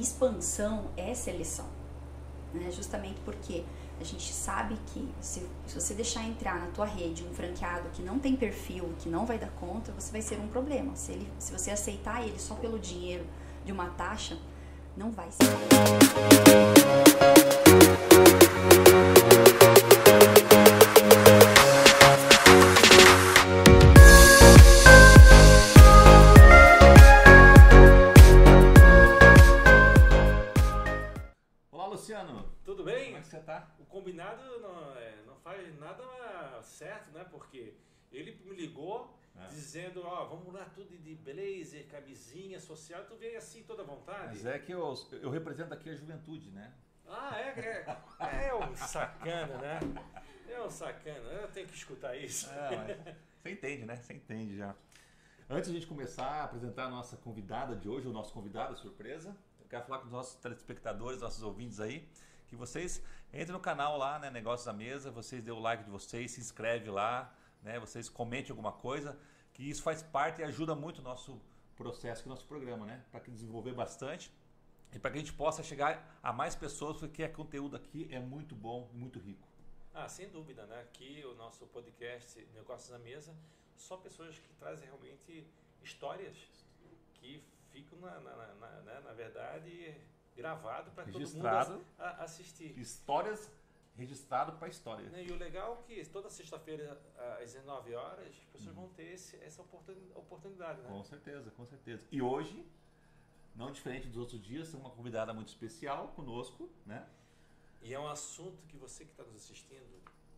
expansão é seleção, né? Justamente porque a gente sabe que se você deixar entrar na tua rede um franqueado que não tem perfil, que não vai dar conta, você vai ser um problema. Se você aceitar ele só pelo dinheiro de uma taxa, não vai ser. Olá, Luciano. Tudo bem? Como é que você tá? O combinado não faz nada certo, né? Porque ele me ligou dizendo, ó, vamos mudar tudo de blazer, camisinha, social. Tu veio assim toda à vontade. Mas é que eu represento aqui a juventude, né? Ah, é um sacana, né? É um sacana. Eu tenho que escutar isso. Mas você entende, né? Você entende já. Antes de a gente começar a apresentar a nossa convidada de hoje, o nosso convidado surpresa, eu quero falar com os nossos telespectadores, nossos ouvintes aí, que vocês entrem no canal lá, né, Negócios à Mesa, vocês dêem o like de vocês, se inscreve lá, né, vocês comentem alguma coisa, que isso faz parte e ajuda muito o nosso processo, o nosso programa, né, para desenvolver bastante e para que a gente possa chegar a mais pessoas, porque o conteúdo aqui é muito bom e muito rico. Ah, sem dúvida, né? Aqui o nosso podcast Negócios à Mesa, só pessoas que trazem realmente histórias que ficam, na verdade, gravado para todo mundo assistir. Histórias registrado para história. E o legal é que toda sexta-feira, às 19 horas, as pessoas vão ter essa oportunidade, né? Com certeza, com certeza. E hoje, não diferente dos outros dias, tem uma convidada muito especial conosco, né? E é um assunto que você que está nos assistindo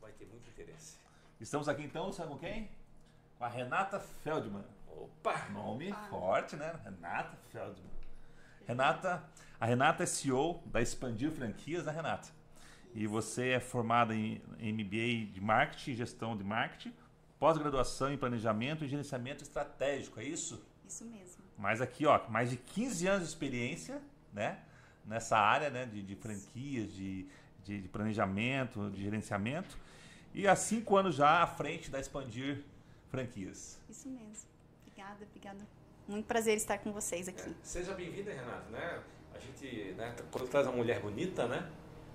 vai ter muito interesse. Estamos aqui então, sabe com quem? Com a Renata Feldman. Opa! Nome forte, né? Renata Feldman. A Renata é CEO da Expandir Franquias, né, Renata? E você é formada em MBA de Marketing e Gestão de Marketing, pós-graduação em Planejamento e Gerenciamento Estratégico, é isso? Isso mesmo. Mas aqui, ó, mais de 15 anos de experiência, né? Nessa área, né? De franquias, de planejamento, de gerenciamento. E há 5 anos já à frente da Expandir Franquias. Isso mesmo. Obrigada. Muito prazer estar com vocês aqui. Seja bem-vinda, Renata, né? A gente, né, quando traz uma mulher bonita, né?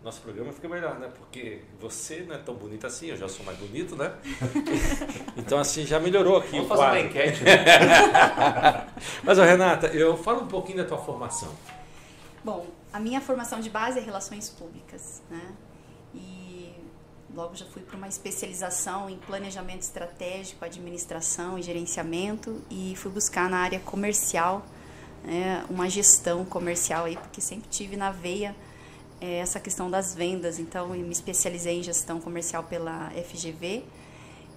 Nosso programa fica melhor, né? Porque você não é tão bonita assim, eu já sou mais bonito, né? Então, assim, já melhorou aqui. Vamos fazer uma enquete, né? Mas, Renata, eu falo um pouquinho da tua formação. Bom, a minha formação de base é Relações Públicas, né? E logo já fui para uma especialização em Planejamento Estratégico, Administração e Gerenciamento e fui buscar na área comercial, né, uma gestão comercial aí, porque sempre tive na veia essa questão das vendas. Então, eu me especializei em Gestão Comercial pela FGV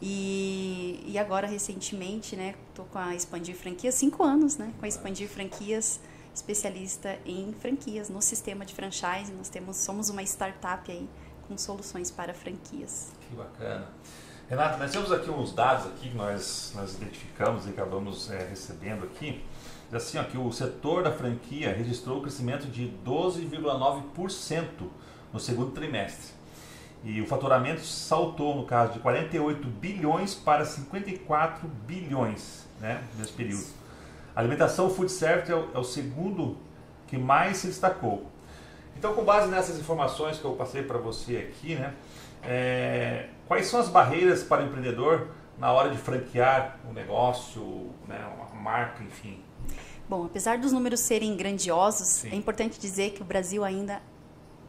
e agora, recentemente, né, estou com a Expandir Franquias, 5 anos, né, com a Expandir Franquias, especialista em franquias no sistema de franchise. Somos uma startup aí com soluções para franquias. Que bacana. Renata, nós temos aqui uns dados aqui que nós identificamos e acabamos recebendo aqui. Diz assim, ó, que o setor da franquia registrou um crescimento de 12,9% no segundo trimestre. E o faturamento saltou, no caso, de 48 bilhões para 54 bilhões, né, nesse período. A alimentação food service é o segundo que mais se destacou. Então, com base nessas informações que eu passei para você aqui, né, quais são as barreiras para o empreendedor na hora de franquear um negócio, né, uma marca, enfim? Bom, apesar dos números serem grandiosos, Sim. É importante dizer que o Brasil ainda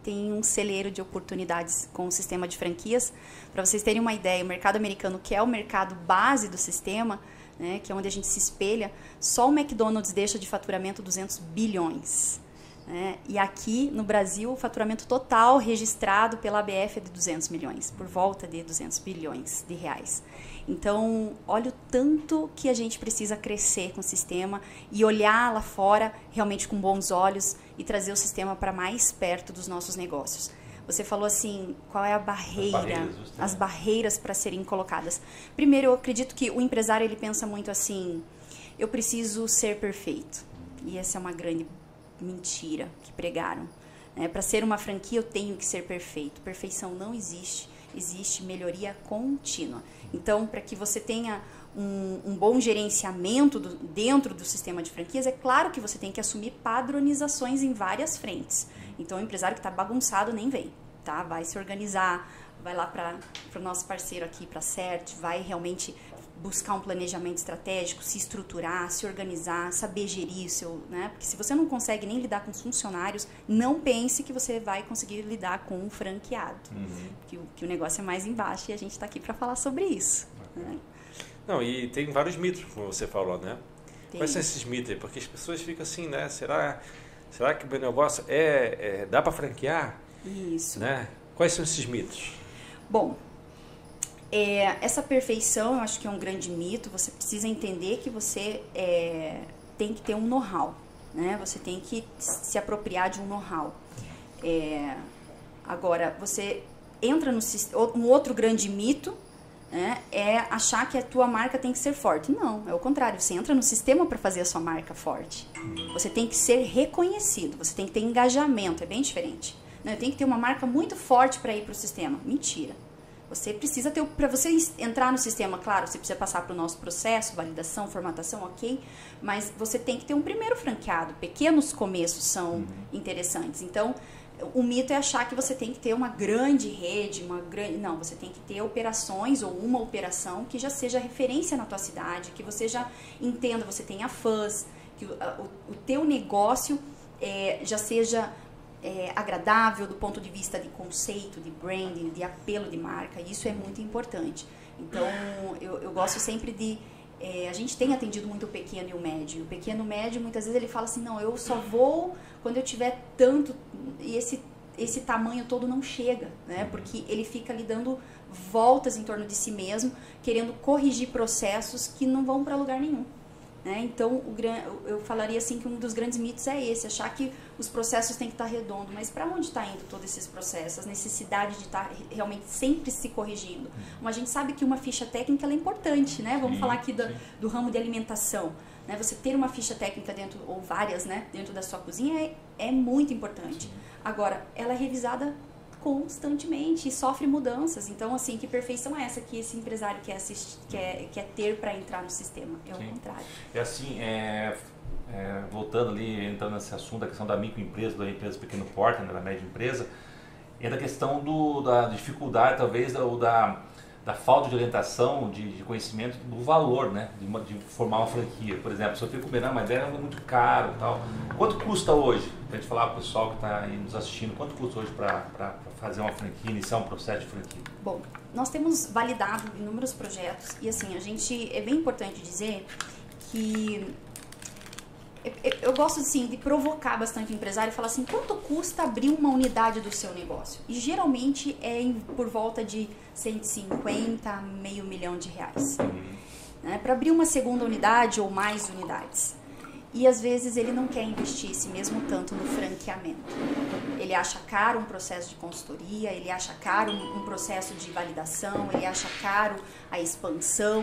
tem um celeiro de oportunidades com o sistema de franquias. Para vocês terem uma ideia, o mercado americano, que é o mercado base do sistema, né, que é onde a gente se espelha, só o McDonald's deixa de faturamento 200 bilhões. Né? E aqui no Brasil, o faturamento total registrado pela ABF é de 200 milhões, por volta de 200 bilhões de reais. Então, olha o tanto que a gente precisa crescer com o sistema e olhar lá fora realmente com bons olhos e trazer o sistema para mais perto dos nossos negócios. Você falou assim, qual é a barreira, as barreiras para serem colocadas. Primeiro, eu acredito que o empresário ele pensa muito assim, eu preciso ser perfeito. E essa é uma grande mentira que pregaram. Para ser uma franquia, eu tenho que ser perfeito. Perfeição não existe. existe melhoria contínua. Então, para que você tenha um bom gerenciamento dentro do sistema de franquias, é claro que você tem que assumir padronizações em várias frentes. Então, o empresário que está bagunçado nem vem, tá? Vai se organizar, vai lá para o nosso parceiro aqui, para a CERT, vai realmente buscar um planejamento estratégico, se estruturar, se organizar, saber gerir o seu, né? Porque se você não consegue nem lidar com os funcionários, não pense que você vai conseguir lidar com um franqueado. Que o negócio é mais embaixo e a gente está aqui para falar sobre isso. Né? Não, e tem vários mitos, como você falou, né? Quais são esses mitos aí? Porque as pessoas ficam assim, né? Será que o meu negócio dá para franquear? Isso. Né? Quais são esses mitos? Bom, essa perfeição eu acho que é um grande mito. Você precisa entender que você tem que ter um know-how, né? Você tem que se apropriar de um know-how. Agora, você entra um outro grande mito, né, é achar que a tua marca tem que ser forte. Não, é o contrário. Você entra no sistema para fazer a sua marca forte. Você tem que ser reconhecido, você tem que ter engajamento, é bem diferente. Não, eu tenho que ter uma marca muito forte para ir para o sistema. Mentira. Você precisa ter, para você entrar no sistema, claro, você precisa passar para o nosso processo, validação, formatação, ok, mas você tem que ter um primeiro franqueado. Pequenos começos são interessantes. Então, o mito é achar que você tem que ter uma grande rede, não, você tem que ter operações ou uma operação que já seja referência na tua cidade, que você já entenda, você tenha fãs, que o teu negócio já seja agradável do ponto de vista de conceito, de branding, de apelo de marca. Isso é muito importante. Então, eu gosto sempre de... a gente tem atendido muito o pequeno e o médio. O pequeno e o médio, muitas vezes ele fala assim, não, eu só vou quando eu tiver tanto... E esse tamanho todo não chega, né? Porque ele fica ali dando voltas em torno de si mesmo, querendo corrigir processos que não vão para lugar nenhum. Né? Então, eu falaria assim que um dos grandes mitos é esse, achar que os processos têm que estar redondos. Mas para onde está indo todos esses processos? A necessidade de estar realmente sempre se corrigindo. Mas a gente sabe que uma ficha técnica ela é importante, né? Vamos falar aqui do ramo de alimentação. Né? Você ter uma ficha técnica dentro, ou várias, né, dentro da sua cozinha é muito importante. Agora, ela é revisada constantemente e sofre mudanças. Então, assim, que perfeição é essa que esse empresário quer ter para entrar no sistema? É o contrário. É assim, voltando ali, entrando nesse assunto, da questão da microempresa, da empresa pequeno porte, né, da média empresa, é da questão da dificuldade, talvez, da falta de orientação, de conhecimento do valor, né, de formar uma franquia. Por exemplo, se eu fico combinando uma ideia, é muito caro e tal. Quanto custa hoje? Para a gente falar para o pessoal que está aí nos assistindo, quanto custa hoje para fazer uma franquia, iniciar um processo de franquia? Bom, nós temos validado inúmeros projetos e assim, é bem importante dizer que eu gosto assim, de provocar bastante o empresário e falar assim, quanto custa abrir uma unidade do seu negócio? E geralmente por volta de 150 a R$500 mil. Né? Para abrir uma segunda unidade ou mais unidades. E às vezes ele não quer investir esse mesmo tanto no franqueamento. Ele acha caro um processo de consultoria, ele acha caro um processo de validação, ele acha caro a expansão,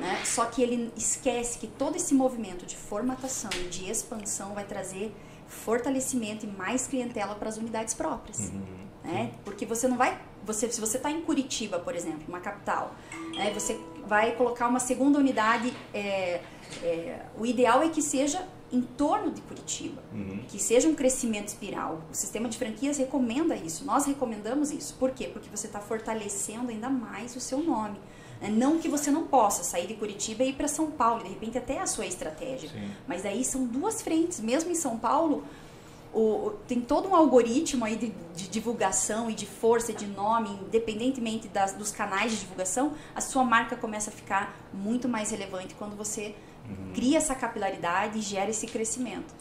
né? Só que ele esquece que todo esse movimento de formatação e de expansão vai trazer fortalecimento e mais clientela para as unidades próprias. Né? Porque você não vai... se você está em Curitiba, por exemplo, uma capital, né? Você vai colocar uma segunda unidade... o ideal é que seja em torno de Curitiba, que seja um crescimento espiral. O sistema de franquias recomenda isso, nós recomendamos isso. Por quê? Porque você está fortalecendo ainda mais o seu nome. Não que você não possa sair de Curitiba e ir para São Paulo, de repente até a sua estratégia. Sim. Mas aí são duas frentes, mesmo em São Paulo, tem todo um algoritmo aí de divulgação e de força de nome, independentemente dos canais de divulgação, a sua marca começa a ficar muito mais relevante quando você cria essa capilaridade e gera esse crescimento.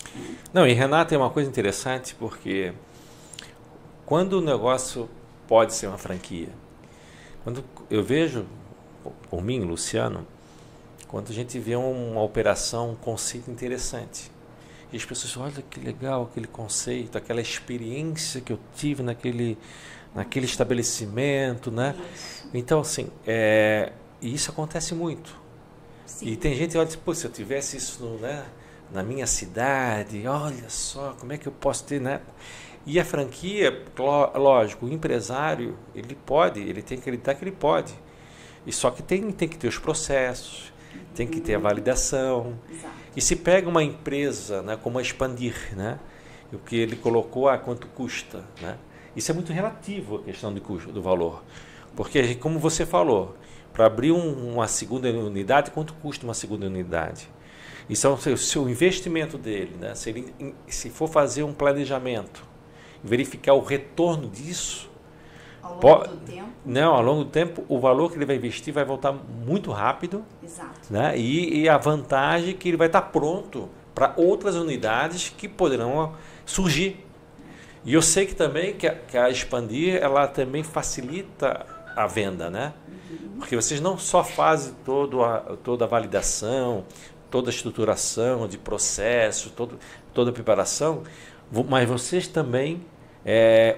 Não, e Renata, é uma coisa interessante, porque quando o negócio pode ser uma franquia, quando eu vejo, por mim, Luciano, quando a gente vê uma operação, um conceito interessante, e as pessoas olham, olha que legal aquele conceito, aquela experiência que eu tive naquele estabelecimento, né? Isso. Então, assim, isso acontece muito. Sim. E tem gente que olha, pô, se eu tivesse isso na minha cidade, olha só, como é que eu posso ter, né? E a franquia, lógico, o empresário, ele tem que acreditar que ele pode. E só que tem que ter os processos, tem que ter a validação. Exato. E se pega uma empresa, né, como a Expandir, né, o que ele colocou, quanto custa, né? Isso é muito relativo a questão do custo, do valor. Porque, como você falou, para abrir uma segunda unidade, quanto custa uma segunda unidade? Isso é o seu investimento dele, né? Se for fazer um planejamento, verificar o retorno disso, ao longo do tempo? Não, ao longo do tempo, o valor que ele vai investir vai voltar muito rápido. Exato. Né? E a vantagem é que ele vai estar pronto para outras unidades que poderão surgir. E eu sei que também que a Expandir, ela também facilita a venda, né? Porque vocês não só fazem toda a validação, toda a estruturação de processo, toda a preparação, mas vocês também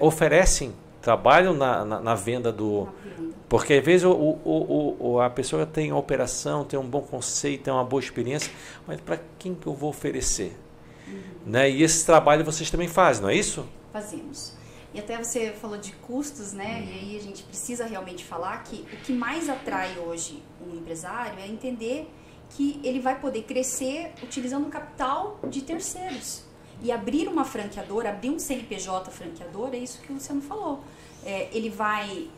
oferecem, trabalham na venda do... Porque às vezes a pessoa tem a operação, tem um bom conceito, tem uma boa experiência, mas para quem que eu vou oferecer? Né? E esse trabalho vocês também fazem, não é isso? Fazemos. E até você falou de custos, né? E aí a gente precisa realmente falar que o que mais atrai hoje um empresário é entender que ele vai poder crescer utilizando o capital de terceiros. E abrir uma franqueadora, abrir um CNPJ franqueador, é isso que o Luciano falou. Ele vai,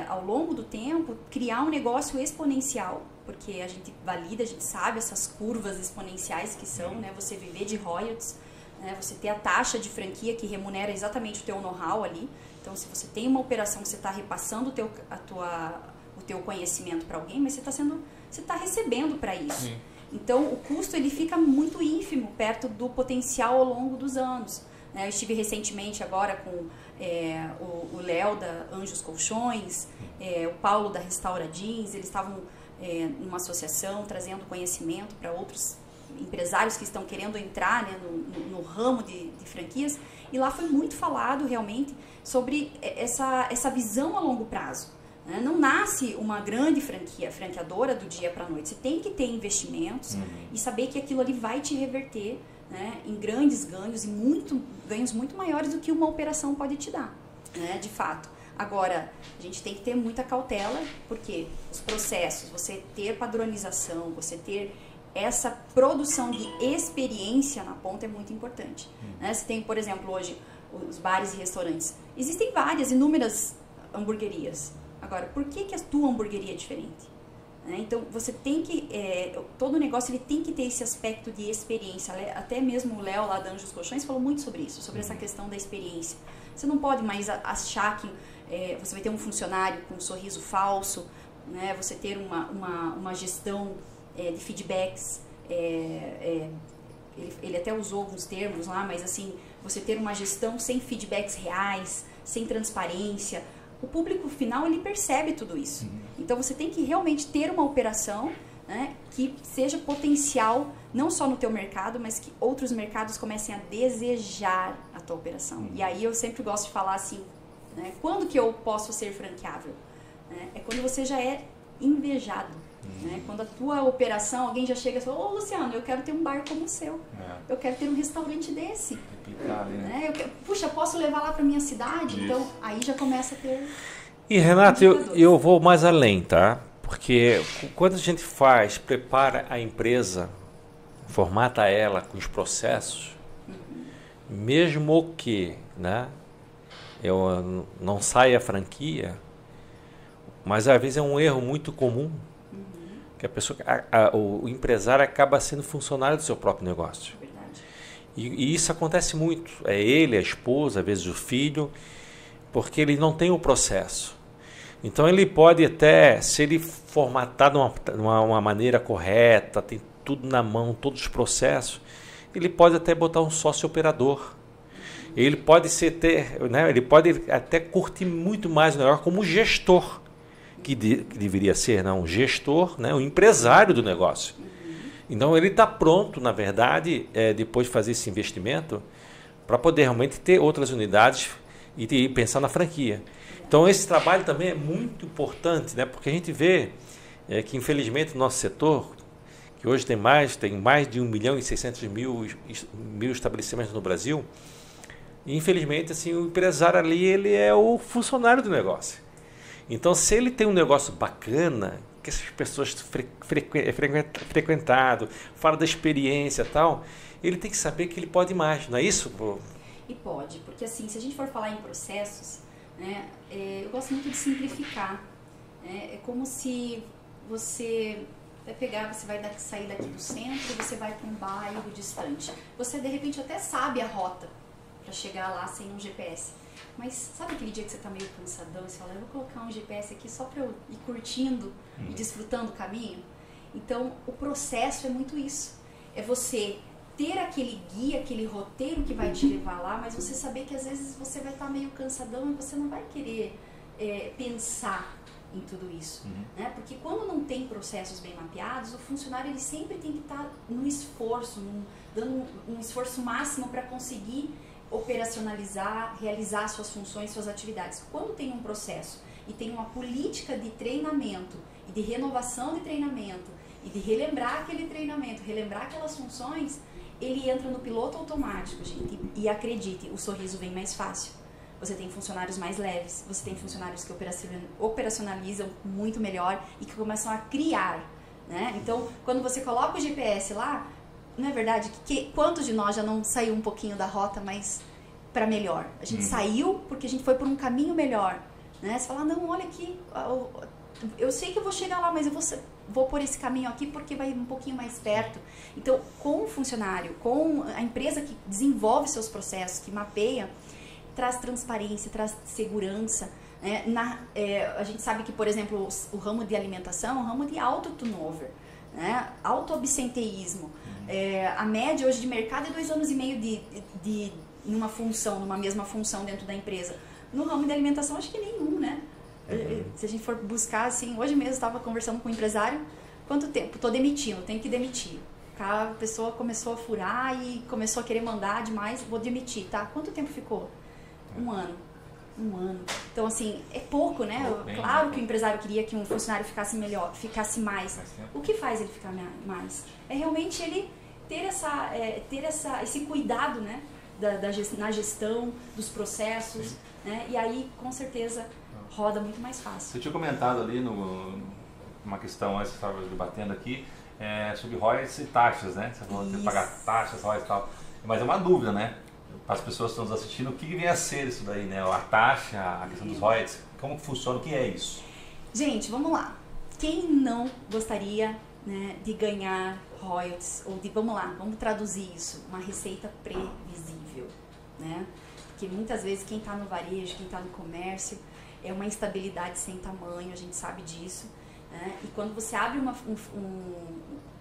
ao longo do tempo, criar um negócio exponencial, porque a gente valida, a gente sabe essas curvas exponenciais que são, né? Você viver de royalties, né? Você ter a taxa de franquia que remunera exatamente o teu know-how ali. Então, se você tem uma operação que você está repassando o teu conhecimento para alguém, mas você está recebendo para isso. Sim. Então, o custo ele fica muito ínfimo perto do potencial ao longo dos anos. Eu estive recentemente agora com o Léo da Anjos Colchões, o Paulo da Restaura Jeans, eles estavam numa associação trazendo conhecimento para outros empresários que estão querendo entrar, né, no ramo de franquias, e lá foi muito falado realmente sobre essa visão a longo prazo. Não nasce uma grande franqueadora do dia para a noite. Você tem que ter investimentos e saber que aquilo ali vai te reverter, né, em grandes ganhos e ganhos muito maiores do que uma operação pode te dar, né, de fato. Agora, a gente tem que ter muita cautela, porque os processos, você ter padronização, você ter essa produção de experiência na ponta é muito importante. Né? Você tem, por exemplo, hoje, os bares e restaurantes. Existem inúmeras hamburguerias. Agora, por que a tua hamburgueria é diferente? Então, você tem que... todo negócio ele tem que ter esse aspecto de experiência. Até mesmo o Léo, lá da Anjos Colchões, falou muito sobre isso, sobre essa questão da experiência. Você não pode mais achar que você vai ter um funcionário com um sorriso falso, né? Você ter uma gestão de feedbacks. Ele até usou alguns termos lá, mas assim, você ter uma gestão sem feedbacks reais, sem transparência... O público final, ele percebe tudo isso. Então, você tem que realmente ter uma operação, né, que seja potencial, não só no teu mercado, mas que outros mercados comecem a desejar a tua operação. E aí, eu sempre gosto de falar assim, né, quando que eu posso ser franqueável? É quando você já é invejado. Né? Quando a tua operação, alguém já chega e fala, Luciano, eu quero ter um bar como o seu. Eu quero ter um restaurante desse. Né? Puxa, posso levar lá para minha cidade? Isso. Então, aí já começa a ter... E, Renato, eu vou mais além, tá? Porque quando a gente prepara a empresa, formata ela com os processos, mesmo que, né, eu não saia a franquia, mas às vezes é um erro muito comum, que a pessoa, o empresário acaba sendo funcionário do seu próprio negócio. Verdade. E isso acontece muito. É ele, a esposa, às vezes o filho, porque ele não tem o processo. Então ele pode até, se ele formatar de uma maneira correta, tem tudo na mão, todos os processos, ele pode até botar um sócio operador. Ele pode ele pode até curtir muito mais o negócio como gestor. Que deveria ser, né, um gestor, né, um empresário do negócio. Então, ele está pronto, na verdade, depois de fazer esse investimento, para poder realmente ter outras unidades e pensar na franquia. Então, esse trabalho também é muito importante, né, porque a gente vê que, infelizmente, no nosso setor, que hoje tem mais de 1.600.000 estabelecimentos no Brasil. E, infelizmente, assim, o empresário ali, ele é o funcionário do negócio. Então, se ele tem um negócio bacana, que essas pessoas frequentado, fala da experiência e tal, ele tem que saber que ele pode mais, não é isso? E pode, porque assim, se a gente for falar em processos, né, eu gosto muito de simplificar. É como se você vai sair daqui do centro e você vai para um bairro distante. Você, de repente, até sabe a rota para chegar lá sem um GPS. Mas sabe aquele dia que você está meio cansadão e você fala, eu vou colocar um GPS aqui só para eu ir curtindo e desfrutando o caminho? Então, o processo é muito isso. É você ter aquele guia, aquele roteiro que vai te levar lá, mas você saber que às vezes você vai estar meio cansadão e você não vai querer pensar em tudo isso. Né? Porque quando não tem processos bem mapeados, o funcionário ele sempre tem que estar no esforço, dando um esforço máximo para conseguir operacionalizar, realizar suas funções, suas atividades. Quando tem um processo e tem uma política de treinamento e de renovação de treinamento e de relembrar aquele treinamento, relembrar aquelas funções, ele entra no piloto automático, gente. E acredite, o sorriso vem mais fácil. Você tem funcionários mais leves, você tem funcionários que operacionalizam muito melhor e que começam a criar, né? Então, quando você coloca o GPS lá, não é verdade que quantos de nós já não saiu um pouquinho da rota, mas para melhor? A gente saiu porque a gente foi por um caminho melhor, né? Você fala, não, olha aqui, eu sei que eu vou chegar lá, mas eu vou por esse caminho aqui porque vai um pouquinho mais perto. Então, com o funcionário, com a empresa que desenvolve seus processos, que mapeia, traz transparência, traz segurança. Né? A gente sabe que, por exemplo, o ramo de alimentação é um ramo de alto turnover, né? Alto absenteísmo. A média hoje de mercado é 2 anos e meio de numa mesma função dentro da empresa. No ramo de alimentação, acho que nenhum, né? Se a gente for buscar, assim, hoje mesmo eu estava conversando com um empresário, quanto tempo? Estou demitindo, tenho que demitir. A pessoa começou a furar e começou a querer mandar demais, vou demitir, tá? Quanto tempo ficou? 1 ano. 1 ano. Então, assim, é pouco, né? Claro que o empresário queria que um funcionário ficasse mais. O que faz ele ficar mais? É realmente ele ter esse cuidado, né? Na gestão dos processos, né? E aí, com certeza, roda muito mais fácil. Você tinha comentado ali numa questão antes que você estava debatendo aqui sobre royalties e taxas, né? Você falou que pagar taxas, royalties e tal. Mas é uma dúvida, né? Para as pessoas que estão nos assistindo, o que vem a ser isso daí, né? A taxa, a questão dos royalties, como funciona, o que é isso? Gente, vamos lá. Quem não gostaria, né, de ganhar royalties, ou vamos traduzir isso, uma receita previsível, né? Porque muitas vezes quem está no varejo, quem está no comércio, é uma instabilidade sem tamanho, a gente sabe disso, né? E quando você abre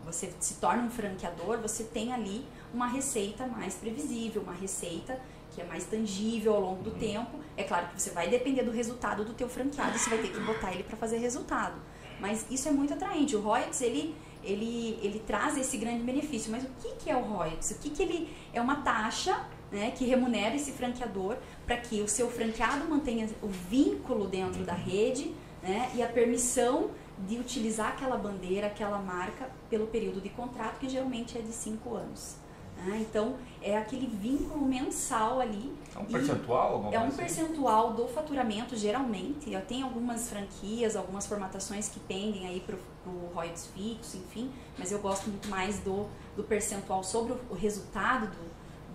você se torna um franqueador, você tem ali uma receita mais previsível, uma receita que é mais tangível ao longo do tempo. É claro que você vai depender do resultado do teu franqueado, você vai ter que botar ele para fazer resultado. Mas isso é muito atraente. O royalties, ele traz esse grande benefício. Mas o que é o royalties? O que ele é? Uma taxa, né, que remunera esse franqueador para que o seu franqueado mantenha o vínculo dentro da rede, né, e a permissão de utilizar aquela bandeira, aquela marca pelo período de contrato, que geralmente é de 5 anos. Então, é aquele vínculo mensal ali. É um percentual? É um percentual do faturamento, geralmente. Tem algumas franquias, algumas formatações que pendem aí para o royalties fixo, enfim, mas eu gosto muito mais do percentual sobre o resultado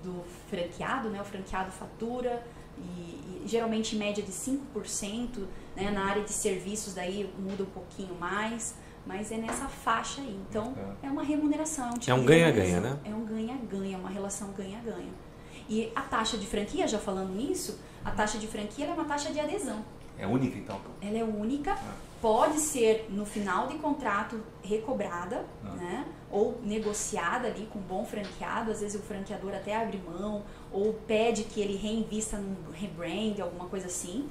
do franqueado, né? O franqueado fatura e geralmente em média de 5%, né? Na área de serviços daí muda um pouquinho mais, mas é nessa faixa aí. Então, é uma remuneração. É um ganha-ganha, né? É um ganha-ganha, uma relação ganha-ganha. E a taxa de franquia, já falando nisso, a taxa de franquia é uma taxa de adesão. É única, então? Ela é única, pode ser no final de contrato recobrada, né? Ou negociada ali com um bom franqueado. Às vezes o franqueador até abre mão ou pede que ele reinvista num rebrand, alguma coisa assim.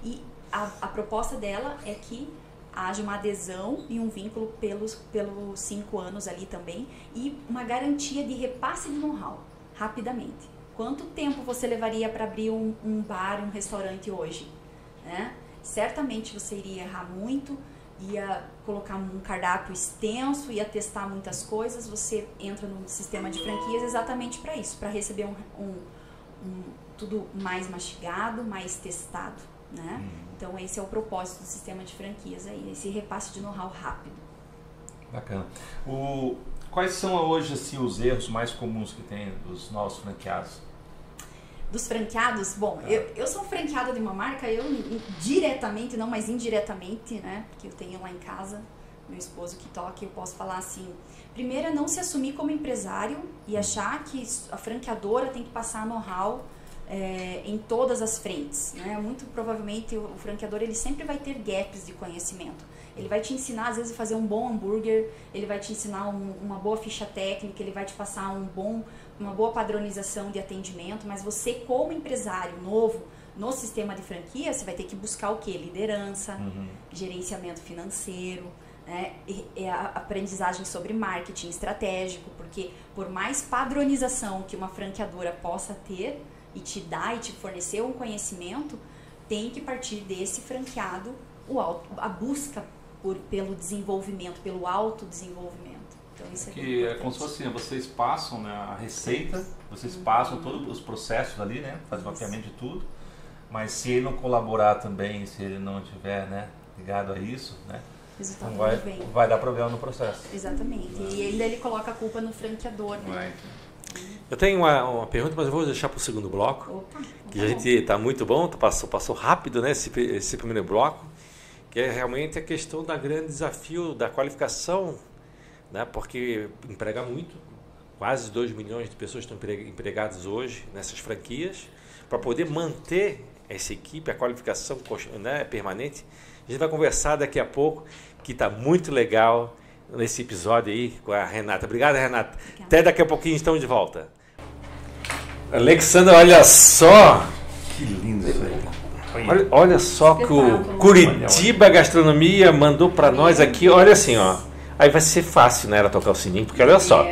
E a proposta dela é que haja uma adesão e um vínculo pelos 5 anos ali também e uma garantia de repasse de know-how, rapidamente. Quanto tempo você levaria para abrir um bar, um restaurante hoje? Né? Certamente você iria errar muito, ia colocar um cardápio extenso, ia testar muitas coisas, você entra no sistema de franquias exatamente para isso, para receber tudo mais mastigado, mais testado, né? Então esse é o propósito do sistema de franquias aí, esse repasse de know-how rápido. Bacana. Quais são hoje assim, os erros mais comuns que tem dos novos franqueados? Dos franqueados, bom, eu sou franqueada de uma marca, eu diretamente, não, mas indiretamente, né, porque eu tenho lá em casa, meu esposo que toca, eu posso falar assim, primeiro é não se assumir como empresário e achar que a franqueadora tem que passar know-how em todas as frentes, né, muito provavelmente o franqueador ele sempre vai ter gaps de conhecimento. Ele vai te ensinar, às vezes, a fazer um bom hambúrguer, ele vai te ensinar uma boa ficha técnica, ele vai te passar uma boa padronização de atendimento, mas você, como empresário novo, no sistema de franquia, você vai ter que buscar o quê? Liderança, gerenciamento financeiro, né? Aprendizagem sobre marketing estratégico, porque por mais padronização que uma franqueadora possa ter e te dar e te fornecer um conhecimento, tem que partir desse franqueado a busca pelo desenvolvimento, pelo autodesenvolvimento. Então isso é como se fosse assim, vocês passam, né, a receita, vocês passam todos os processos ali, né, fazem o mapeamento de tudo, mas se ele não colaborar também, se ele não estiver, né, ligado a isso, né, então vai dar problema no processo. Exatamente. E ainda ele coloca a culpa no franqueador, né? Eu tenho uma pergunta, mas eu vou deixar para o segundo bloco. Opa, que a gente está muito bom, passou rápido, né, esse primeiro bloco, que é realmente a questão da grande desafio da qualificação, né, porque emprega muito, quase 2 milhões de pessoas estão empregadas hoje nessas franquias, para poder manter essa equipe, a qualificação, né, permanente. A gente vai conversar daqui a pouco, que está muito legal nesse episódio aí com a Renata. Obrigado, Renata. Obrigada. Até daqui a pouquinho estamos de volta. Alexandra, olha só. Que lindo isso aí. Olha só que o Curitiba Gastronomia mandou para nós aqui. Olha assim, ó. Aí vai ser fácil, né, ela tocar o sininho, porque olha só.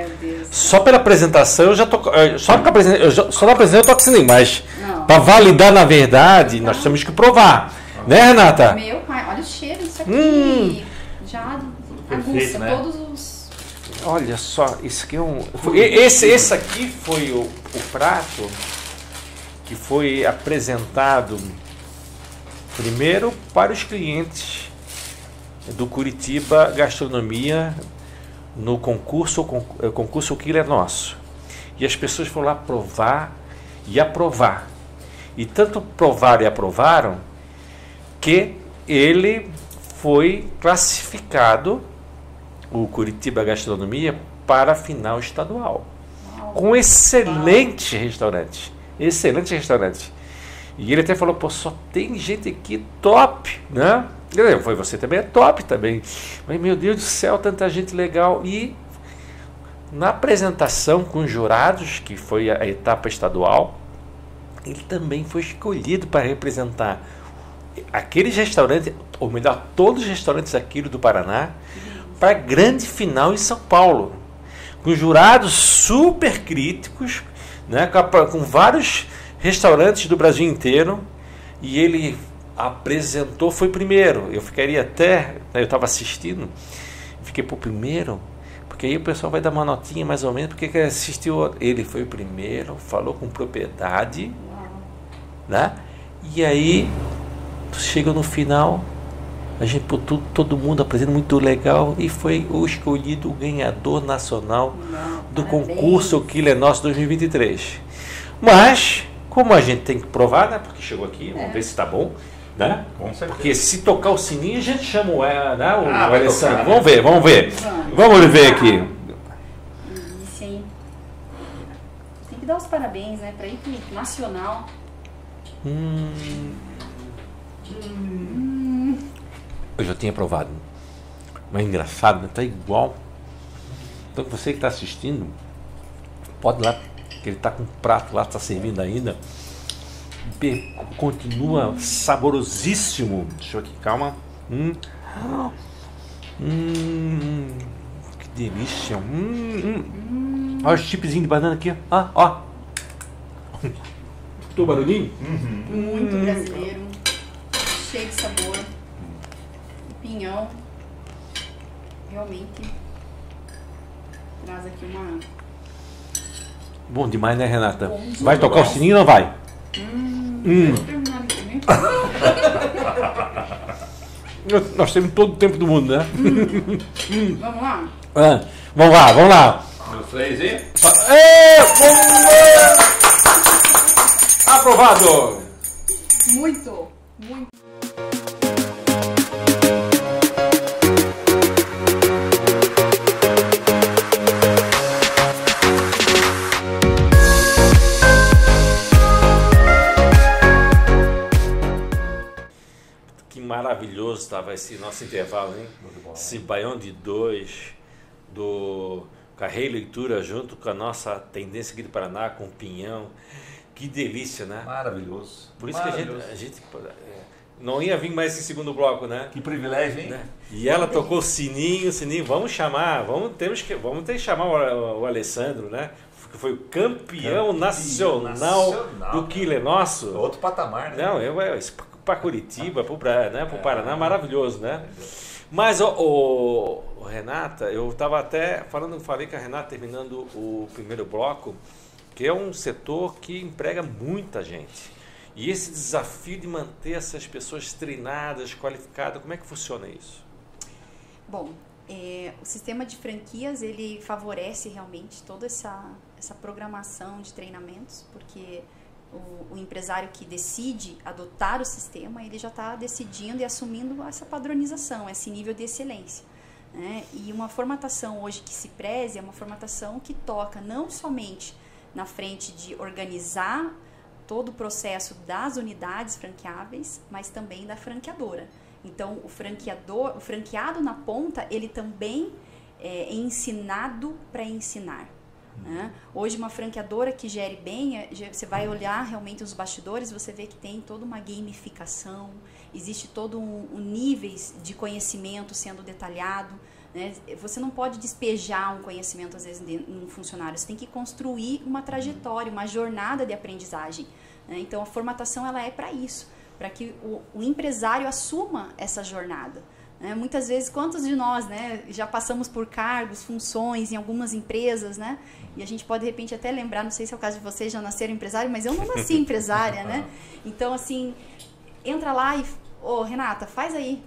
Só pela apresentação eu já toco. Só na apresentação eu toco o sininho, mas para validar na verdade, nós temos que provar. Né, Renata? Meu pai, olha o cheiro disso aqui. Já aguça, né? Todos os... Olha só, isso aqui é um... Esse aqui foi o prato que foi apresentado primeiro para os clientes do Curitiba Gastronomia no concurso O Quilo é Nosso. E as pessoas foram lá provar e aprovar. E tanto provaram e aprovaram que ele foi classificado, o Curitiba Gastronomia, para a final estadual. Com excelentes restaurantes. Excelentes restaurantes. E ele até falou, pô, só tem gente aqui top, né? Foi, você também é top também. Mas, meu Deus do céu, tanta gente legal. E na apresentação com os jurados, que foi a etapa estadual, ele também foi escolhido para representar aqueles restaurantes, ou melhor, todos os restaurantes aqui do Paraná, para a grande final em São Paulo, com jurados super críticos, né, com vários restaurantes do Brasil inteiro, e ele apresentou, foi primeiro. Eu ficaria até, eu estava assistindo, fiquei por primeiro, porque aí o pessoal vai dar uma notinha mais ou menos, porque assistiu, ele foi o primeiro, falou com propriedade, né? E aí chega no final, a gente todo mundo apresenta muito legal, e foi o escolhido o ganhador nacional do concurso O Quilo é Nosso 2023. Mas, como a gente tem que provar, né? Porque chegou aqui, vamos ver se está bom, né? Porque se tocar o sininho, a gente chama o Alessandro. Vamos ver. Vamos ver aqui. Isso aí. Tem que dar os parabéns, né? Para ir pro nacional. Eu já tinha provado, mas engraçado, né? Tá igual. Então você que está assistindo, pode ir lá, que ele está com um prato lá, está servindo ainda. Continua saborosíssimo. Deixa eu aqui, calma. Que delícia. Olha os chipzinhos de banana aqui, ó. Escutou o barulhinho? Muito brasileiro, cheio de sabor. Pinhão. realmente traz aqui uma... Bom demais, né, Renata? Bom demais. Vai tocar o sininho ou não vai? Vou terminar de comer. Nós temos todo o tempo do mundo, né? Vamos lá? Vamos lá. Meus 3 e... Aprovado! Muito. Que maravilhoso estava esse nosso intervalo, hein? Esse baião de 2 do Carreiro Leitura junto com a nossa tendência aqui do Paraná, com o Pinhão. Que delícia, né? Maravilhoso. Por isso que a gente não ia vir mais esse segundo bloco, né? Que privilégio, hein? Né? E ela tocou o sininho, vamos ter que chamar o Alessandro, né? Que foi o campeão nacional do Killer. Nosso. Outro patamar, né? Não, para Curitiba, para o Paraná, maravilhoso, né? Mas, Renata, eu estava até falei com a Renata terminando o primeiro bloco, que é um setor que emprega muita gente. E esse desafio de manter essas pessoas treinadas, qualificadas, como é que funciona isso? Bom, o sistema de franquias, ele favorece realmente toda essa programação de treinamentos, porque o empresário que decide adotar o sistema, ele já está decidindo e assumindo essa padronização, esse nível de excelência, né? E uma formatação hoje que se preze é uma formatação que toca não somente na frente de organizar todo o processo das unidades franqueáveis, mas também da franqueadora. Então, o franqueado na ponta, ele também é ensinado para ensinar. Né? Hoje, uma franqueadora que gere bem, você vai olhar realmente os bastidores, você vê que tem toda uma gamificação, existe todo um níveis de conhecimento sendo detalhado. Né? Você não pode despejar um conhecimento, às vezes, num funcionário. Você tem que construir uma trajetória, uma jornada de aprendizagem. Né? Então, a formatação ela é para isso, para que o empresário assuma essa jornada. Né? Muitas vezes, quantos de nós, né, já passamos por cargos, funções em algumas empresas, né? E a gente pode, de repente, até lembrar, não sei se é o caso de vocês, já nasceram empresário, mas eu não nasci empresária, né? Então, assim, entra lá e... Renata, faz aí,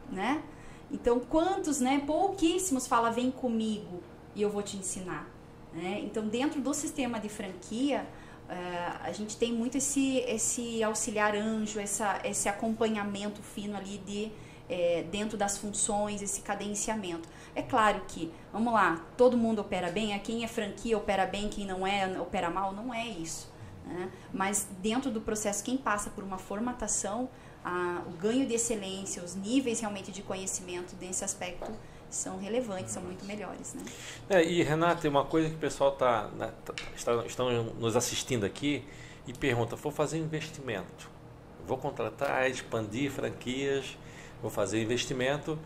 né? Então, quantos, né, pouquíssimos falam, vem comigo e eu vou te ensinar. Né? Então, dentro do sistema de franquia, a gente tem muito esse auxiliar anjo, esse acompanhamento fino ali dentro das funções, esse cadenciamento. É claro que, vamos lá, todo mundo opera bem, quem é franquia opera bem, quem não é opera mal, não é isso. Né? Mas dentro do processo, quem passa por uma formatação, o ganho de excelência, os níveis realmente de conhecimento nesse aspecto são relevantes, são muito melhores. Né? E Renata, tem uma coisa que o pessoal estão nos assistindo aqui e pergunta, vou fazer investimento, vou contratar, expandir franquias, vou fazer investimento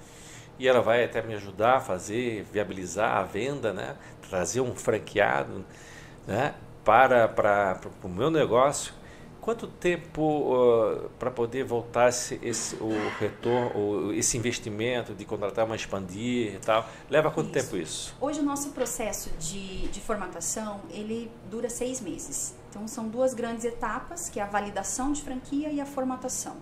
e ela vai até me ajudar a viabilizar a venda, né? Trazer um franqueado, né? para o meu negócio. Quanto tempo para poder voltar o retorno, esse investimento de contratar, mas expandir e tal? Leva quanto tempo isso? Hoje o nosso processo de formatação, ele dura 6 meses. Então são 2 grandes etapas, que é a validação de franquia e a formatação.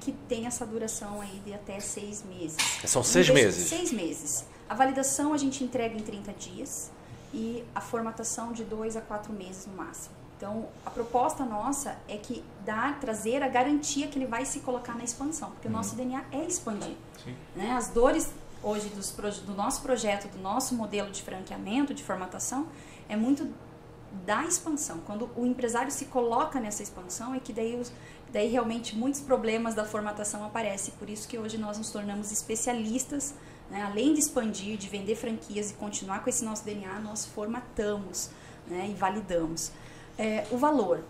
Que tem essa duração aí de até 6 meses. São 6 meses? 6 meses. A validação a gente entrega em 30 dias e a formatação de 2 a 4 meses no máximo. Então, a proposta nossa é que trazer a garantia que ele vai se colocar na expansão, porque o nosso DNA é expandir. Né? As dores hoje do nosso projeto, do nosso modelo de franqueamento, de formatação, é muito da expansão. Quando o empresário se coloca nessa expansão, é que daí realmente muitos problemas da formatação aparecem. Por isso que hoje nós nos tornamos especialistas, né? Além de expandir, de vender franquias e continuar com esse nosso DNA, nós formatamos, né? E validamos. O valor.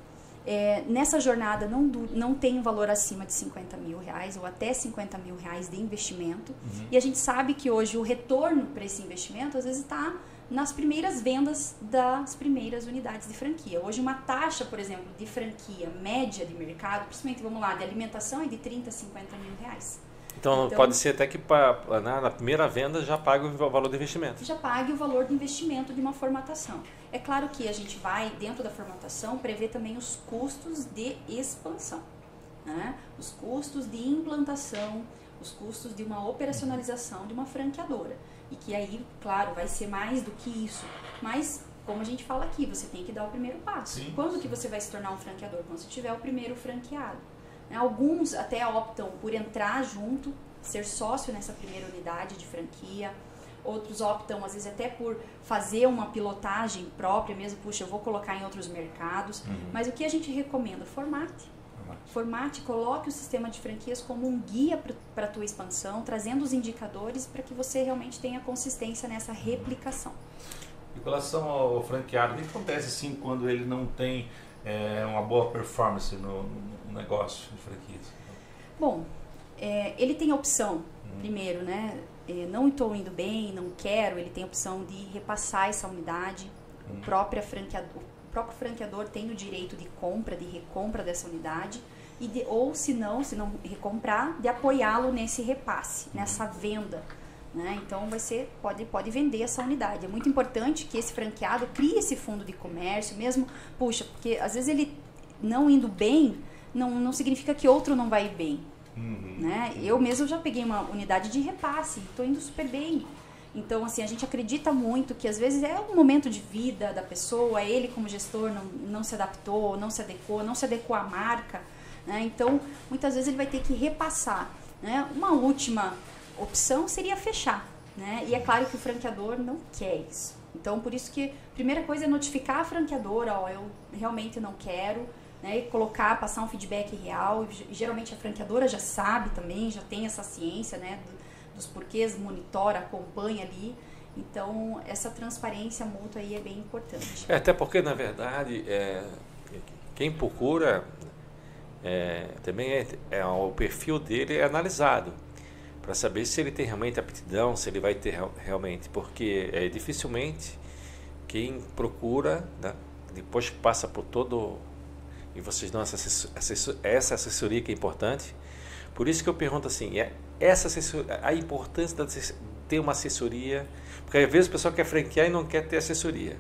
Nessa jornada não tem um valor acima de R$50 mil ou até R$50 mil de investimento. E a gente sabe que hoje o retorno para esse investimento às vezes está nas primeiras vendas das primeiras unidades de franquia. Hoje uma taxa, por exemplo, de franquia média de mercado, principalmente, vamos lá, de alimentação é de R$30 a R$50 mil. Então pode ser até que na primeira venda já pague o valor do investimento. Já pague o valor do investimento de uma formatação. É claro que a gente vai, dentro da formatação, prever também os custos de expansão, né? Os custos de implantação, os custos de uma operacionalização de uma franqueadora. E que aí, claro, vai ser mais do que isso. Mas, como a gente fala aqui, você tem que dar o primeiro passo. Sim. Quando que você vai se tornar um franqueador? Quando você tiver o primeiro franqueado. Alguns até optam por entrar junto, ser sócio nessa primeira unidade de franquia. Outros optam, às vezes, até por fazer uma pilotagem própria mesmo. Puxa, eu vou colocar em outros mercados. Mas o que a gente recomenda? Formate, coloque o sistema de franquias como um guia para a tua expansão, trazendo os indicadores para que você realmente tenha consistência nessa replicação. Em relação ao franqueado, o que acontece assim quando ele não tem uma boa performance no negócio de franquias? Bom, ele tem a opção, primeiro, né? Não estou indo bem, não quero, ele tem a opção de repassar essa unidade. O próprio franqueador tem o direito de compra, de recompra dessa unidade, ou se não recomprar, de apoiá-lo nesse repasse, nessa venda. Né? Então pode vender essa unidade. É muito importante que esse franqueado crie esse fundo de comércio, mesmo, puxa, porque às vezes ele não indo bem, não significa que outro não vai ir bem. Né? Eu mesmo já peguei uma unidade de repasse, estou indo super bem. Então, assim, a gente acredita muito que às vezes é um momento de vida da pessoa, ele como gestor não se adaptou, não se adequou à marca, né? Então, muitas vezes ele vai ter que repassar, né? Uma última opção seria fechar, né? E é claro que o franqueador não quer isso. Então, por isso que a primeira coisa é notificar a franqueadora, eu realmente não quero, né? E passar um feedback real. Geralmente a franqueadora já sabe também, já tem essa ciência, né? Dos porquês, monitora, acompanha ali. Então, essa transparência mútua aí é bem importante. Até porque, na verdade, quem procura também o perfil dele é analisado para saber se ele tem realmente aptidão, se ele vai ter realmente, porque dificilmente quem procura, né, depois que passa por todo, e vocês dão essa assessoria que é importante. Por isso que eu pergunto assim, a importância de ter uma assessoria, porque às vezes o pessoal quer franquear e não quer ter assessoria.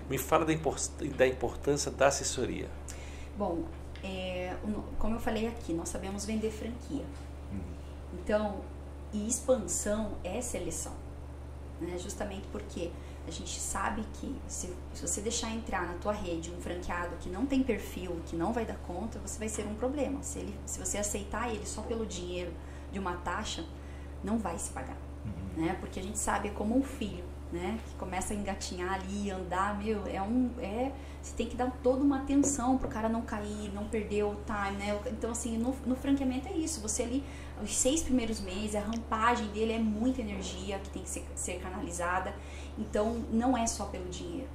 Me fala da importância da assessoria. Bom, como eu falei aqui, nós sabemos vender franquia. Então, e expansão é seleção, né? Justamente porque a gente sabe que se você deixar entrar na tua rede um franqueado que não tem perfil, que não vai dar conta, você vai ser um problema. Se você aceitar ele só pelo dinheiro de uma taxa, não vai se pagar, né? Porque a gente sabe, é como um filho, né? Que começa a engatinhar ali, andar, você tem que dar toda uma atenção pro cara não cair, não perder o time, né? Então, assim, no franqueamento é isso, você ali, os 6 primeiros meses, a rampagem dele é muita energia que tem que ser canalizada, então não é só pelo dinheiro,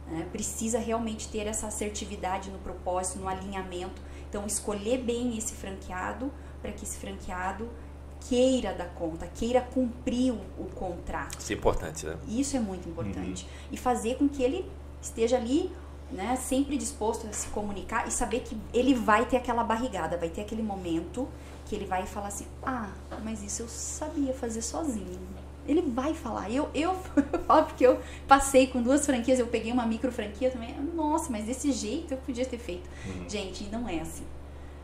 né? Precisa realmente ter essa assertividade no propósito, no alinhamento, então escolher bem esse franqueado, para que esse franqueado queira dar conta, queira cumprir o contrato. Isso é importante, né? Isso é muito importante. E fazer com que ele esteja ali, né, sempre disposto a se comunicar e saber que ele vai ter aquela barrigada, vai ter aquele momento que ele vai falar assim, mas isso eu sabia fazer sozinho. Ele vai falar. Eu falo porque eu passei com 2 franquias, eu peguei uma micro franquia também. Nossa, mas desse jeito eu podia ter feito. Gente, não é assim,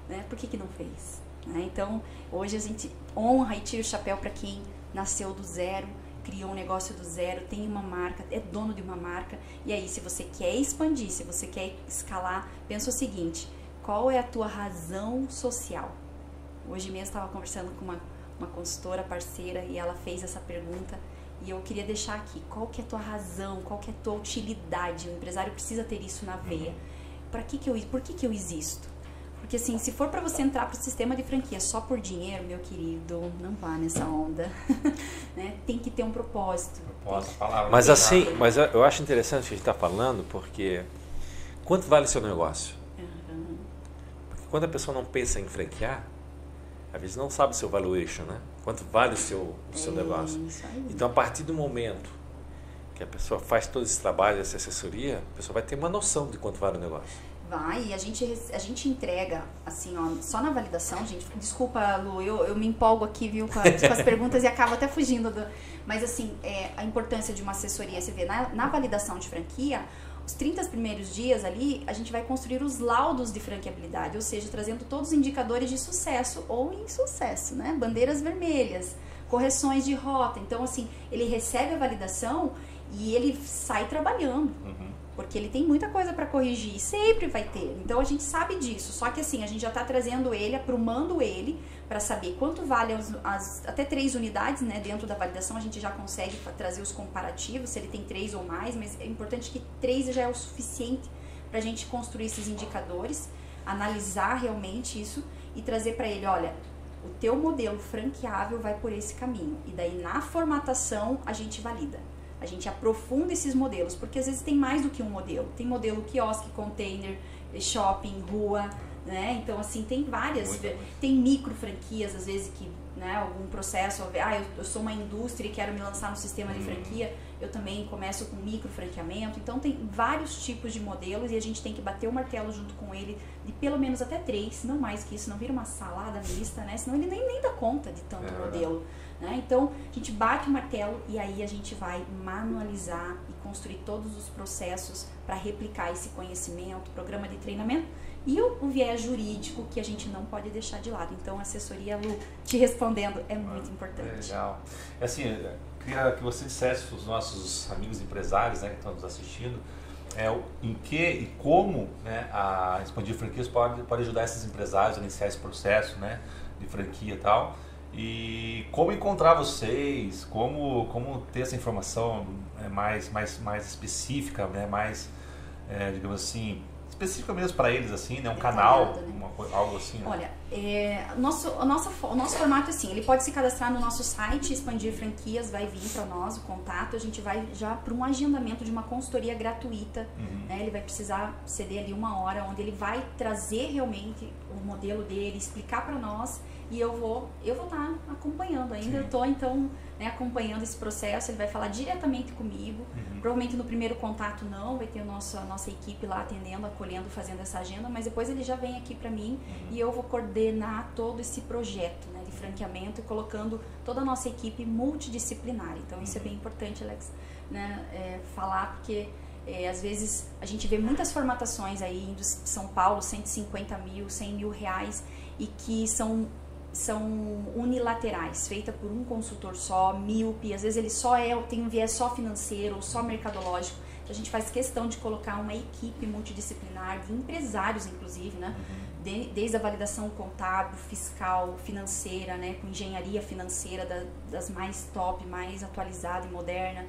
né? Por que não fez? Então, hoje a gente honra e tira o chapéu para quem nasceu do zero, criou um negócio do zero, tem uma marca, é dono de uma marca. E aí, se você quer expandir, se você quer escalar, pensa o seguinte, qual é a tua razão social? Hoje mesmo estava conversando com uma consultora parceira e ela fez essa pergunta e eu queria deixar aqui, qual que é a tua razão, qual que é a tua utilidade? O empresário precisa ter isso na veia. Por que que eu existo? Porque assim, se for para você entrar para o sistema de franquia só por dinheiro, meu querido, não vá nessa onda. Né? Tem que ter um propósito. Mas assim, eu acho interessante o que a gente está falando, porque quanto vale o seu negócio? Porque quando a pessoa não pensa em franquear, às vezes não sabe o seu valuation, né? Quanto vale o seu negócio. Então, a partir do momento que a pessoa faz todo esse trabalho, essa assessoria, a pessoa vai ter uma noção de quanto vale o negócio. Vai, e a gente entrega, assim, ó, só na validação, gente, desculpa, Lu, eu me empolgo aqui, viu, com as perguntas e acabo até fugindo mas, assim, a importância de uma assessoria, você vê, na validação de franquia, os 30 primeiros dias ali, a gente vai construir os laudos de franqueabilidade, ou seja, trazendo todos os indicadores de sucesso ou insucesso, né, bandeiras vermelhas, correções de rota, então, assim, ele recebe a validação e ele sai trabalhando. Porque ele tem muita coisa para corrigir, sempre vai ter. Então a gente sabe disso. Só que assim, a gente já está trazendo ele, aprumando ele, para saber quanto vale até 3 unidades, né? Dentro da validação a gente já consegue trazer os comparativos, se ele tem 3 ou mais, mas é importante que 3 já é o suficiente para a gente construir esses indicadores, analisar realmente isso e trazer para ele, olha, o teu modelo franqueável vai por esse caminho. E daí na formatação a gente valida. A gente aprofunda esses modelos, porque às vezes tem mais do que um modelo. Tem modelo quiosque, container, shopping, rua, né? Então, assim, tem várias. Tem micro franquias, às vezes, que, né, algum processo, eu sou uma indústria e quero me lançar no sistema de franquia, eu também começo com micro franqueamento. Então, tem vários tipos de modelos e a gente tem que bater o martelo junto com ele de pelo menos até 3, não mais que isso, não vira uma salada mista, né? Senão ele nem dá conta de tanto modelo. Né? Então, a gente bate o martelo e aí a gente vai manualizar e construir todos os processos para replicar esse conhecimento, programa de treinamento e o viés jurídico que a gente não pode deixar de lado. Então, a assessoria, Lu, te respondendo, é muito importante. Legal. Assim, eu queria que você dissesse para os nossos amigos empresários, né, que estão nos assistindo, em que e como, né, a Expandir Franquias pode ajudar esses empresários a iniciar esse processo, né, de franquia e tal. E como encontrar vocês, como ter essa informação mais específica, né? Mais, digamos assim, específica mesmo para eles, assim, né? Um canal, né? Algo assim. Né? Olha, o nosso formato é assim, ele pode se cadastrar no nosso site, Expandir Franquias, vai vir para nós o contato, a gente vai já para um agendamento de uma consultoria gratuita, né? Ele vai precisar ceder ali 1 hora, onde ele vai trazer realmente o modelo dele, explicar para nós. E eu vou estar acompanhando ainda. Sim. Eu estou, então, né, acompanhando esse processo. Ele vai falar diretamente comigo. Provavelmente no primeiro contato não, vai ter a nossa equipe lá atendendo, acolhendo, fazendo essa agenda. Mas depois ele já vem aqui para mim e eu vou coordenar todo esse projeto, né, de franqueamento e colocando toda a nossa equipe multidisciplinar. Então isso é bem importante, Alex, né, falar, porque às vezes a gente vê muitas formatações aí em São Paulo, 150 mil, 100 mil reais, e que são unilaterais, feita por um consultor só, míope, às vezes ele tem um viés só financeiro ou só mercadológico. Então a gente faz questão de colocar uma equipe multidisciplinar, de empresários inclusive, né? Desde a validação contábil, fiscal, financeira, né? Com engenharia financeira das mais top, mais atualizada e moderna,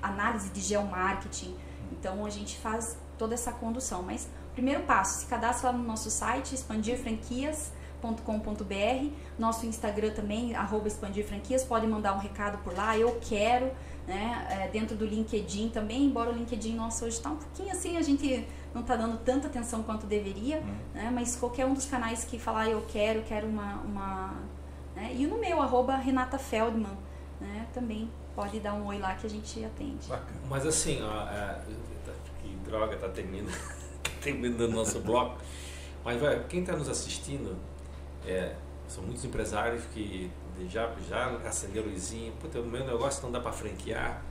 análise de geomarketing. Então a gente faz toda essa condução, mas o primeiro passo, se cadastra lá no nosso site, expandirfranquias.com.br, nosso Instagram também, @expandirfranquias, pode mandar um recado por lá, eu quero, né, dentro do LinkedIn também, embora o LinkedIn nosso hoje está um pouquinho assim, a gente não está dando tanta atenção quanto deveria, né, mas qualquer um dos canais que falar eu quero uma né, e no meu, @Renata Feldman, né, também pode dar um oi lá que a gente atende. Mas assim, que droga, tá terminando o nosso bloco, mas quem está nos assistindo, são muitos empresários que já acenderam a luzinha, puta, o meu negócio não dá para franquear,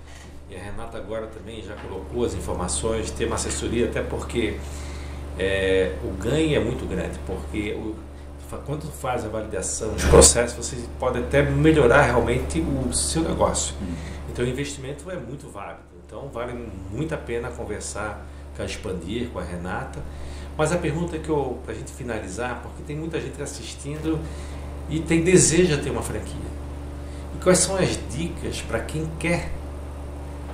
e a Renata agora também já colocou as informações, tem uma assessoria, até porque o ganho é muito grande, porque quando faz a validação de processo, você pode até melhorar realmente o seu negócio. Então o investimento é muito válido, então vale muito a pena conversar com a Expandir, com a Renata. Mas a pergunta para a gente finalizar, porque tem muita gente assistindo e deseja ter uma franquia. E quais são as dicas para quem quer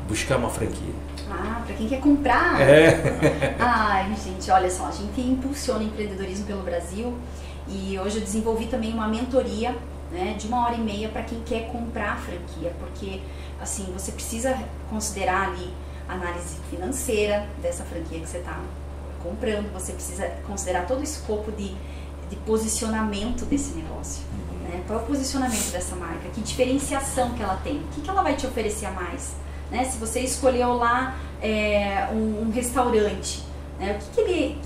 buscar uma franquia? Para quem quer comprar? Ai, gente, olha só, a gente impulsiona o empreendedorismo pelo Brasil e hoje eu desenvolvi também uma mentoria, né, de 1h30 para quem quer comprar a franquia, porque assim, você precisa considerar ali a análise financeira dessa franquia que você está comprando, você precisa considerar todo o escopo de posicionamento desse negócio, né? Qual é o posicionamento dessa marca, que diferenciação que ela tem, o que ela vai te oferecer a mais, né? Se você escolheu lá um restaurante, Né? O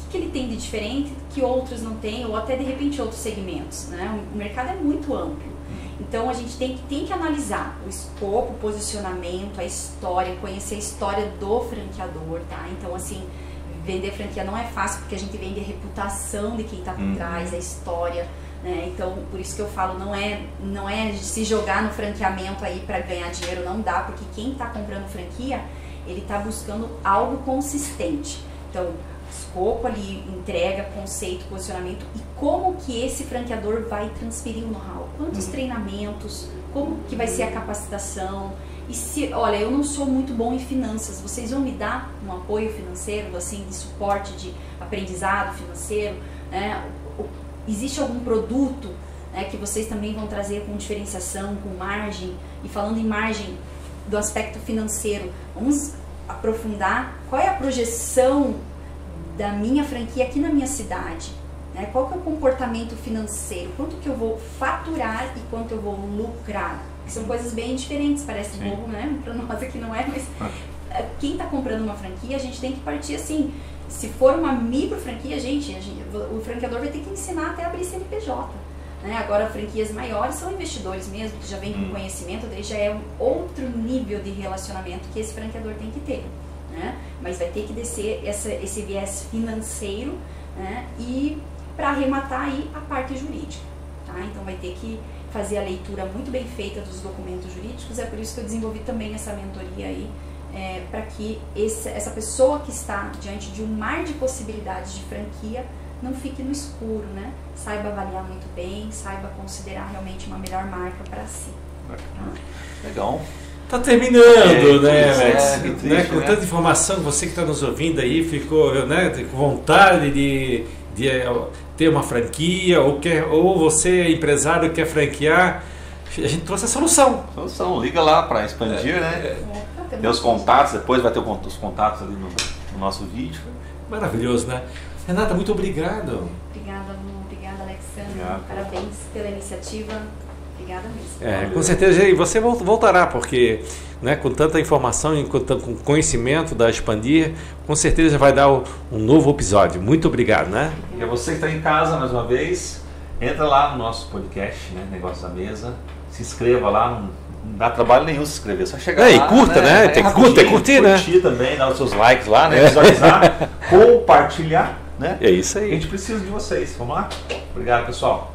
que ele tem de diferente que outros não têm, ou até de repente outros segmentos, né? O mercado é muito amplo. Então a gente tem que analisar o escopo, o posicionamento, a história, conhecer a história do franqueador, tá? Então assim, vender franquia não é fácil, porque a gente vende a reputação de quem está por trás, a história, né? Então por isso que eu falo, não é se jogar no franqueamento aí para ganhar dinheiro, não dá, porque quem está comprando franquia, ele está buscando algo consistente. Então, escopo ali, entrega, conceito, posicionamento e como que esse franqueador vai transferir o know-how. Quantos treinamentos, como que vai ser a capacitação. E se, olha, eu não sou muito bom em finanças, vocês vão me dar um apoio financeiro, assim, de suporte, de aprendizado financeiro, né? Existe algum produto, né, que vocês também vão trazer com diferenciação, com margem? E falando em margem do aspecto financeiro, vamos aprofundar qual é a projeção da minha franquia aqui na minha cidade, né? Qual que é o comportamento financeiro, quanto que eu vou faturar e quanto eu vou lucrar, que são coisas bem diferentes, parece bobo, né? Para nós aqui não é, mas quem está comprando uma franquia, a gente tem que partir assim, se for uma micro franquia, o franqueador vai ter que ensinar até a abrir CNPJ. Né? Agora, franquias maiores são investidores mesmo, que já vem com conhecimento, daí já é um outro nível de relacionamento que esse franqueador tem que ter. Né? Mas vai ter que descer esse viés financeiro, né? E para arrematar aí a parte jurídica. Tá? Então vai ter que fazer a leitura muito bem feita dos documentos jurídicos, é por isso que eu desenvolvi também essa mentoria aí, para que essa pessoa que está diante de um mar de possibilidades de franquia não fique no escuro, né? Saiba avaliar muito bem, saiba considerar realmente uma melhor marca para si. Legal. Tá terminando, né, Alex? Triste, né? Com tanta informação, você que está nos ouvindo aí ficou, né, com vontade de ter uma franquia, ou você, empresário, quer franquear, a gente trouxe a solução. Liga lá para expandir, né? Tem os contatos, depois vai ter os contatos ali no nosso vídeo. Maravilhoso, né? Renata, muito obrigado. Obrigada, Lu. Obrigada, Alexandre. Parabéns pela iniciativa. Obrigada mesmo. Com certeza, e você voltará, porque, né, com tanta informação e com conhecimento da Expandir, com certeza vai dar um novo episódio. Muito obrigado, né? E você que está em casa, mais uma vez, entra lá no nosso podcast, né, Negócios da Mesa, se inscreva lá, não dá trabalho nenhum se inscrever, só chegar lá. E curta, né? Tem que curtir, né? Curtir também, dar os seus likes lá, né? Visualizar, compartilhar, né? É isso aí. A gente precisa de vocês. Vamos lá? Obrigado, pessoal.